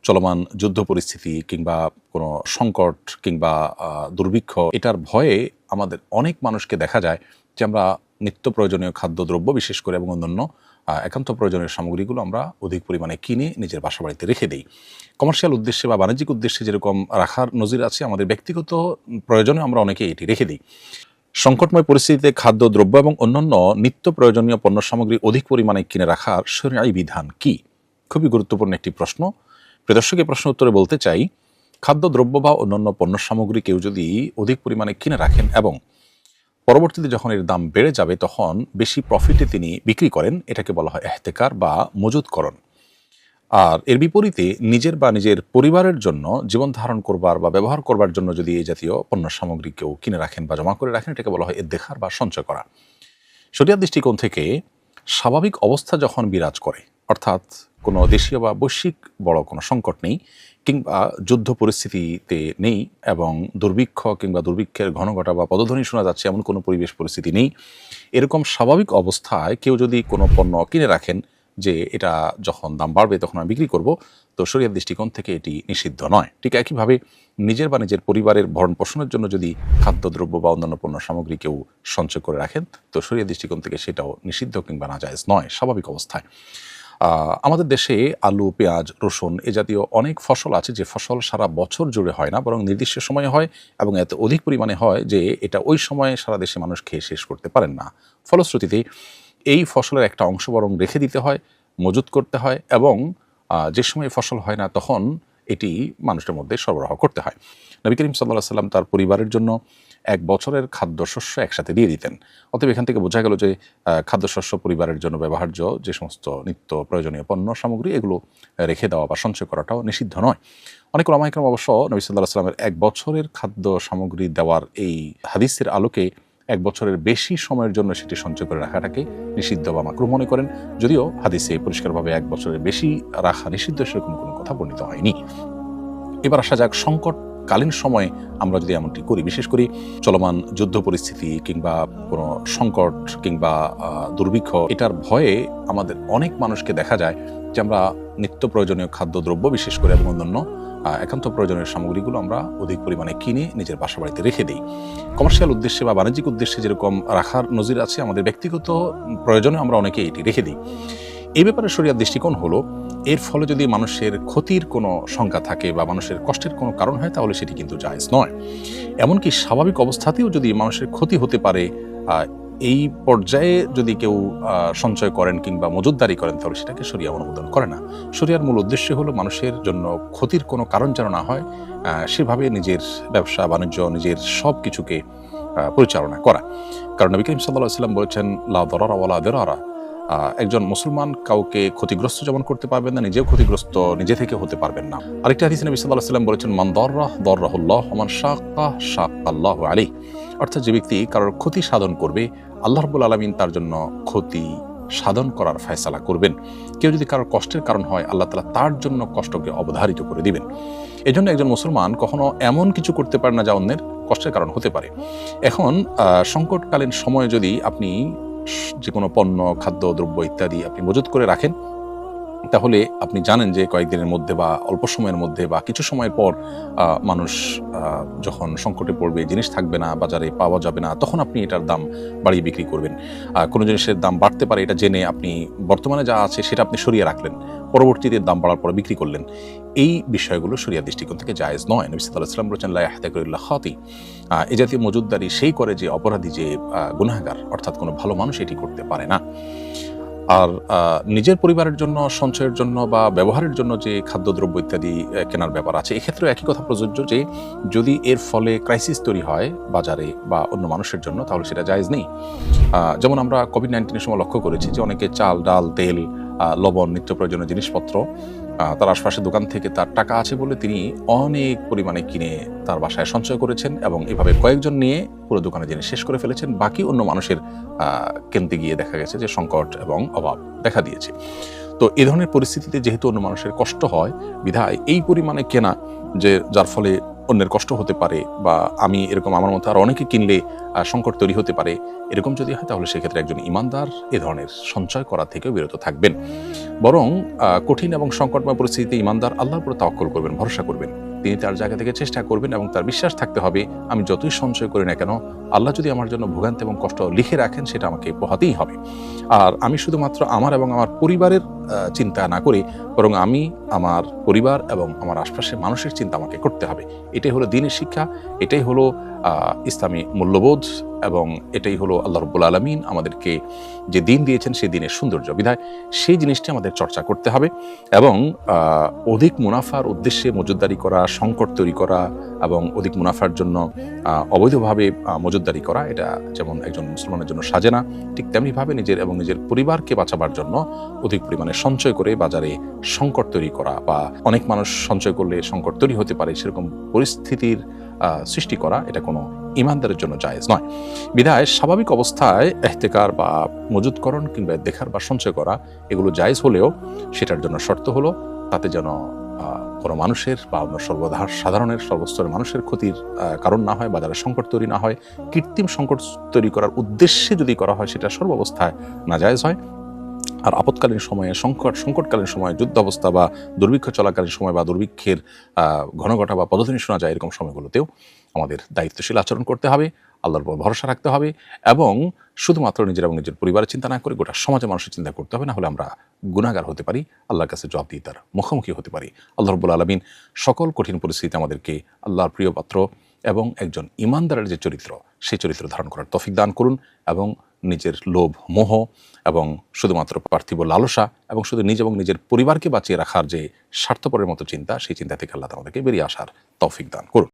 চলমান যুদ্ধ পরিস্থিতি কিংবা কোনো সংকট কিংবা দুর্ভিক্ষ এটার ভয়ে আমাদের অনেক মানুষকে দেখা যায় যে আমরা নিত্য প্রয়োজনীয় খাদ্যদ্রব্য বিশেষ করে এবং অন্যান্য একান্ত প্রয়োজনীয় সামগ্রীগুলো আমরা অধিক পরিমাণে কিনে নিজের বাসা বাড়িতে রেখে দিই। কমার্শিয়াল উদ্দেশ্যে বা বাণিজ্যিক উদ্দেশ্যে যেরকম রাখার নজির আছে, আমাদের ব্যক্তিগত প্রয়োজনে আমরা অনেকে এটি রেখে দিই। সংকটময় পরিস্থিতিতে খাদ্যদ্রব্য এবং অন্যান্য নিত্য প্রয়োজনীয় পণ্য সামগ্রী অধিক পরিমাণে কিনে রাখার শরীয়ী বিধান কি? খুবই গুরুত্বপূর্ণ একটি প্রশ্ন। প্রিয় দর্শক, এই প্রশ্ন উত্তরে বলতে চাই, খাদ্যদ্রব্য বা অন্যান্য পণ্য সামগ্রী কেউ যদি অধিক পরিমাণে কিনে রাখেন এবং পরবর্তীতে যখন এর দাম বেড়ে যাবে তখন বেশি প্রফিটে তিনি বিক্রি করেন, এটাকে বলা হয় এহতেকার বা মজুতকরণ। আর এর বিপরীতে নিজের বা নিজের পরিবারের জন্য জীবন ধারণ করবার বা ব্যবহার করবার জন্য যদি এই জাতীয় পণ্য সামগ্রী কেউ কিনে রাখেন বা জমা করে রাখেন, এটাকে বলা হয় ইদ্দেখার বা সঞ্চয় করা। শরিয়ার দৃষ্টিকোণ থেকে স্বাভাবিক অবস্থা যখন বিরাজ করে, অর্থাৎ কোনো দেশীয় বা বৈশ্বিক বড় কোনো সংকট নেই কিংবা যুদ্ধ পরিস্থিতিতে নেই এবং দুর্ভিক্ষ কিংবা দুর্ভিক্ষের ঘন ঘটা বা পদধ্বনি শোনা যাচ্ছে এমন কোনো পরিবেশ পরিস্থিতি নেই, এরকম স্বাভাবিক অবস্থায় কেউ যদি কোনো পণ্য কিনে রাখেন যে এটা যখন দাম বাড়বে তখন আমি বিক্রি করব, তো শরিয়ার দৃষ্টিকোণ থেকে এটি নিষিদ্ধ নয়। ঠিক একইভাবে নিজের বা নিজের পরিবারের ভরণ পোষণের জন্য যদি খাদ্যদ্রব্য বা অন্যান্য পণ্য সামগ্রী কেউ সঞ্চয় করে রাখেন, তো শরিয়ার দৃষ্টিকোণ থেকে সেটাও নিষিদ্ধ কিংবা নাজায়েজ নয় স্বাভাবিক অবস্থায়। আমাদের দেশে আলু, পেঁয়াজ, রসুন এ জাতীয় অনেক ফসল আছে যে ফসল সারা বছর জুড়ে হয় না, বরং নির্দিষ্ট সময়ে হয় এবং এত অধিক পরিমাণে হয় যে এটা ওই সময়ে সারা দেশে মানুষ খেয়ে শেষ করতে পারেন না। ফলশ্রুতিতে এই ফসলের একটা অংশ বরং রেখে দিতে হয়, মজুত করতে হয় এবং যে সময় ফসল হয় না তখন এটি মানুষের মধ্যে সরবরাহ করতে হয়। নবী করিম সাল্লাল্লাহু আলাইহি সাল্লাম তার পরিবারের জন্য এক বছরের খাদ্যশস্য একসাথে দিয়ে দিতেন। অতএব এখান থেকে বোঝা গেল যে খাদ্যশস্য পরিবারের জন্য ব্যবহার্য যে সমস্ত নিত্য প্রয়োজনীয় পণ্য সামগ্রী এগুলো রেখে দেওয়া বা সঞ্চয় করাটাও নিষিদ্ধ নয়। অনেক উলামা ইকরাম অবশ্য নবী সাল্লাল্লাহু আলাইহি সাল্লামের এক বছরের খাদ্য সামগ্রী দেওয়ার এই হাদিসের আলোকে এক বছরের বেশি সময়ের জন্য সেটি সঞ্চয় করে রাখাটাকে নিষিদ্ধ বা মাকরুহ মনে করেন, যদিও হাদিসে পরিষ্কারভাবে এক বছরের বেশি রাখা নিষিদ্ধ সেরকম কোনো কথা বর্ণিত হয়নি। এবার আসা যাক, সংকটকালীন সময়ে আমরা যদি এমনটি করি, বিশেষ করে চলমান যুদ্ধ পরিস্থিতি কিংবা কোনো সংকট কিংবা দুর্ভিক্ষ এটার ভয়ে আমাদের অনেক মানুষকে দেখা যায় যে আমরা নিত্য প্রয়োজনীয় খাদ্যদ্রব্য বিশেষ করে এবং অন্যান্য একান্ত প্রয়োজনীয় সামগ্রীগুলো আমরা অধিক পরিমাণে কিনে নিজের বাসা বাড়িতে রেখে দিই। কমার্শিয়াল উদ্দেশ্যে বা বাণিজ্যিক উদ্দেশ্যে যেরকম রাখার নজির আছে, আমাদের ব্যক্তিগত প্রয়োজনে আমরা অনেকে এটি রেখে দিই। এই ব্যাপারে শরিয়ার দৃষ্টিকোণ হলো, এর ফলে যদি মানুষের ক্ষতির কোনো শঙ্কা থাকে বা মানুষের কষ্টের কোনো কারণ হয় তাহলে সেটি কিন্তু জায়েজ নয়। এমনকি স্বাভাবিক অবস্থাতেও যদি মানুষের ক্ষতি হতে পারে, এই পর্যায়ে যদি কেউ সঞ্চয় করেন কিংবা মজুতদারি করেন তাহলে সেটাকে শরিয়া অনুমোদন করে না। শরিয়ার মূল উদ্দেশ্য হলো মানুষের জন্য ক্ষতির কোনো কারণ যেন না হয়, সেভাবে নিজের ব্যবসা বাণিজ্য নিজের সব কিছুকে পরিচালনা করা। কারণ নবী করিম সাল্লাল্লাহু আলাইহি ওয়াসাল্লাম বলেছেন, লা দারারা ওয়ালা দিরারা, একজন মুসলমান কাউকে ক্ষতিগ্রস্ত যেমন করতে পারবেন না, নিজেও ক্ষতিগ্রস্ত নিজে থেকে হতে পারবেন না। আরেকটা হাদিসে নবী সাল্লাল্লাহু আলাইহি ওয়াসাল্লাম বলেছেন, মান দাররাহুল্লাহ ওয়া মান শাক্কা শাক্কাল্লাহু আলাইহি, অর্থাৎ যে ব্যক্তি কারোর ক্ষতি সাধন করবে আল্লাহ রাব্বুল আলামিন তার জন্য ক্ষতি সাধন করার ফয়সালা করবেন। কেউ যদি কারোর কষ্টের কারণ হয় আল্লাহ তাআলা তার জন্য কষ্টকে অবধারিত করে দিবেন। এজন্য একজন মুসলমান কখনো এমন কিছু করতে পারে না যা অন্যের কষ্টের কারণ হতে পারে। এখন সংকটকালীন সময়ে যদি আপনি যে কোনো পণ্য, খাদ্য দ্রব্য ইত্যাদি আপনি মজুত করে রাখেন, তাহলে আপনি জানেন যে কয়েকদিনের মধ্যে বা অল্প সময়ের মধ্যে বা কিছু সময় পর মানুষ যখন সংকটে পড়বে, জিনিস থাকবে না, বাজারে পাওয়া যাবে না, তখন আপনি এটার দাম বাড়িয়ে বিক্রি করবেন। কোনো জিনিসের দাম বাড়তে পারে এটা জেনে আপনি বর্তমানে যা আছে সেটা আপনি সরিয়ে রাখলেন, পরবর্তীতে দাম বাড়ার পর বিক্রি করলেন। এই বিষয়গুলো শরিয়ার দৃষ্টিকোণ থেকে জায়েজ নয়। নবী সাল্লাল্লাহু আলাইহি ওয়াসাল্লাম বলেছেন, লা ইয়াহতাকিরু ইল্লা খাতি, এই জাতীয় মজুতদারি সেই করে যে অপরাধী, যে গুনাহগার, অর্থাৎ কোনো ভালো মানুষ এটি করতে পারে না। আর নিজের পরিবারের জন্য সঞ্চয়ের জন্য বা ব্যবহারের জন্য যে খাদ্যদ্রব্য ইত্যাদি কেনার ব্যাপার আছে, এক্ষেত্রেও একই কথা প্রযোজ্য যে যদি এর ফলে ক্রাইসিস তৈরি হয় বাজারে বা অন্য মানুষের জন্য তাহলে সেটা জায়েজ নেই। যেমন আমরা কোভিড-19 সময় লক্ষ্য করেছি যে অনেকে চাল, ডাল, তেল, লবণ, নিত্য প্রয়োজনীয় জিনিসপত্র তার আশপাশের দোকান থেকে তার টাকা আছে বলে তিনি অনেক পরিমাণে কিনে তার বাসায় সঞ্চয় করেছেন এবং এভাবে কয়েকজন নিয়ে পুরো দোকানে জিনিস শেষ করে ফেলেছেন। বাকি অন্য মানুষের কিনতে গিয়ে দেখা গেছে যে সংকট এবং অভাব দেখা দিয়েছে। তো এই ধরনের পরিস্থিতিতে যেহেতু অন্য মানুষের কষ্ট হয় বিধায় এই পরিমাণে কেনা, যে যার ফলে অন্যের কষ্ট হতে পারে, বা আমি এরকম আমার মতো আর অনেকে কিনলে সংকট তৈরি হতে পারে, এরকম যদি হয় তাহলে সেক্ষেত্রে একজন ইমানদার এ ধরনের সঞ্চয় করা থেকেও বিরত থাকবেন। বরং কঠিন এবং সংকটময় পরিস্থিতিতে ইমানদার আল্লাহর উপর তাওয়াক্কুল করবেন, ভরসা করবেন। তিনি তার জায়গা থেকে চেষ্টা করবেন এবং তার বিশ্বাস থাকতে হবে আমি যতই সঞ্চয় করি না কেন, আল্লাহ যদি আমার জন্য ভোগান্তি এবং কষ্ট লিখে রাখেন সেটা আমাকে পোহাতেই হবে। আর আমি শুধুমাত্র আমার এবং আমার পরিবারের চিন্তা না করে, বরং আমি আমার পরিবার এবং আমার আশপাশের মানুষের চিন্তা আমাকে করতে হবে। এটাই হলো দ্বীনের শিক্ষা, এটাই হলো ইসলামী মূল্যবোধ, এবং এটাই হলো আল্লাহ রাব্বুল আলামিন আমাদেরকে যে দিন দিয়েছেন সেই দিনের সৌন্দর্য। বিধায় সেই জিনিসটি আমাদের চর্চা করতে হবে এবং অধিক মুনাফার উদ্দেশ্যে মজুতদারি করা, সংকট তৈরি করা এবং অধিক মুনাফার জন্য অবৈধভাবে মজুতদারি করা, এটা যেমন একজন মুসলমানের জন্য সাজে না, ঠিক তেমনিভাবে নিজের এবং নিজের পরিবারকে বাঁচাবার জন্য অধিক পরিমাণে সঞ্চয় করে বাজারে সংকট তৈরি করা, বা অনেক মানুষ সঞ্চয় করলে সংকট তৈরি হতে পারে সেরকম পরিস্থিতির সৃষ্টি করা, এটা কোনো ইমানদারের জন্য জায়েজ নয়। বিধায় স্বাভাবিক অবস্থায় ইহতেকার বা মজুতকরণ কিংবা দেখার বা সঞ্চয় করা এগুলো জায়েজ হলেও সেটার জন্য শর্ত হলো তাতে যেন কোনো মানুষের বা অন্য সাধারণের সর্বস্তরের মানুষের ক্ষতির কারণ না হয়, বাজারে সংকট তৈরি না হয়। কৃত্রিম সংকট তৈরি করার উদ্দেশ্যে যদি করা হয় সেটা সর্বাবস্থায় নাজায়েজ হয়। আর আপৎকালীন সময়ে সংকটকালীন সময়ে, যুদ্ধ অবস্থা বা দুর্ভিক্ষ চলাকালীন সময় বা দুর্ভিক্ষের ঘন ঘটা বা পদধ্বনি শোনা যায়, এরকম সময়গুলোতেও আমাদের দায়িত্বশীল আচরণ করতে হবে, আল্লাহর উপর ভরসা রাখতে হবে এবং শুধুমাত্র নিজের এবং নিজের পরিবারের চিন্তা না করে গোটা সমাজের মানুষের চিন্তা করতে হবে। না হলে আমরা গুনাহগার হতে পারি, আল্লাহর কাছে জবাবদিহিতার মুখোমুখি হতে পারি। আল্লাহ রাব্বুল আলামিন সকল কঠিন পরিস্থিতিতে আমাদেরকে আল্লাহর প্রিয় পাত্র এবং একজন ইমানদারের যে চরিত্র, সেই চরিত্র ধারণ করার তৌফিক দান করুন এবং নিজের লোভ, মোহ এবং শুধুমাত্র পার্থিব লালসা এবং শুধু নিজ এবং নিজের পরিবারকে বাঁচিয়ে রাখার যে স্বার্থপরের মতো চিন্তা, সেই চিন্তা থেকে আল্লাহ আমাদেরকে বেরিয়ে আসার তৌফিক দান করুন।